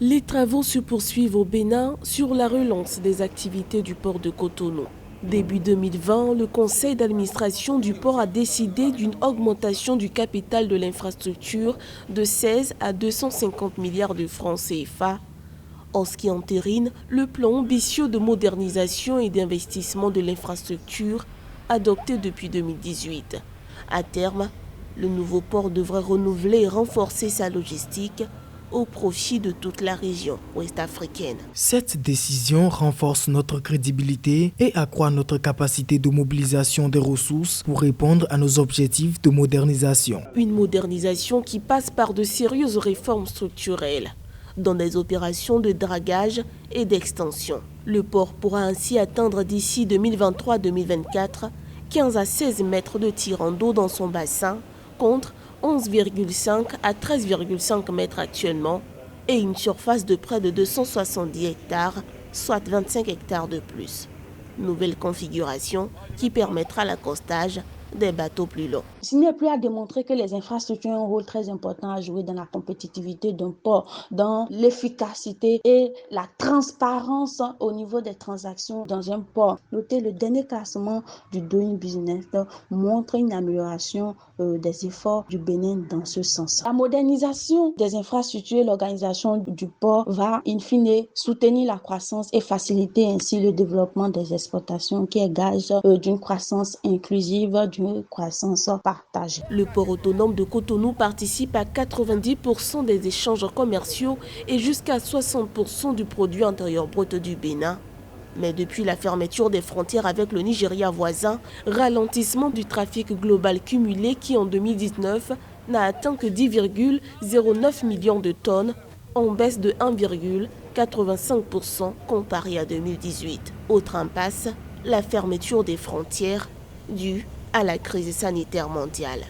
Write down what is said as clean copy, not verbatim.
Les travaux se poursuivent au Bénin sur la relance des activités du port de Cotonou. Début 2020, le conseil d'administration du port a décidé d'une augmentation du capital de l'infrastructure de 16 à 250 milliards de francs CFA, ce qui entérine le plan ambitieux de modernisation et d'investissement de l'infrastructure adopté depuis 2018. À terme, le nouveau port devrait renouveler et renforcer sa logistique au profit de toute la région ouest-africaine. Cette décision renforce notre crédibilité et accroît notre capacité de mobilisation des ressources pour répondre à nos objectifs de modernisation. Une modernisation qui passe par de sérieuses réformes structurelles dans des opérations de dragage et d'extension. Le port pourra ainsi atteindre d'ici 2023-2024 15 à 16 mètres de tirant d'eau dans son bassin contre 11,5 à 13,5 mètres actuellement et une surface de près de 270 hectares, soit 25 hectares de plus. Nouvelle configuration qui permettra l'accostage des bateaux plus longs. Il n'est plus à démontrer que les infrastructures ont un rôle très important à jouer dans la compétitivité d'un port, dans l'efficacité et la transparence au niveau des transactions dans un port. Notez, le dernier classement du Doing Business montre une amélioration des efforts du Bénin dans ce sens. La modernisation des infrastructures et l'organisation du port va in fine soutenir la croissance et faciliter ainsi le développement des exportations qui est gage d'une croissance inclusive, d'une croissance partagée. Le port autonome de Cotonou participe à 90% des échanges commerciaux et jusqu'à 60% du produit intérieur brut du Bénin. Mais depuis la fermeture des frontières avec le Nigeria voisin, ralentissement du trafic global cumulé qui en 2019 n'a atteint que 10,09 millions de tonnes, en baisse de 1,85% comparé à 2018. Autre impasse, la fermeture des frontières due à la crise sanitaire mondiale.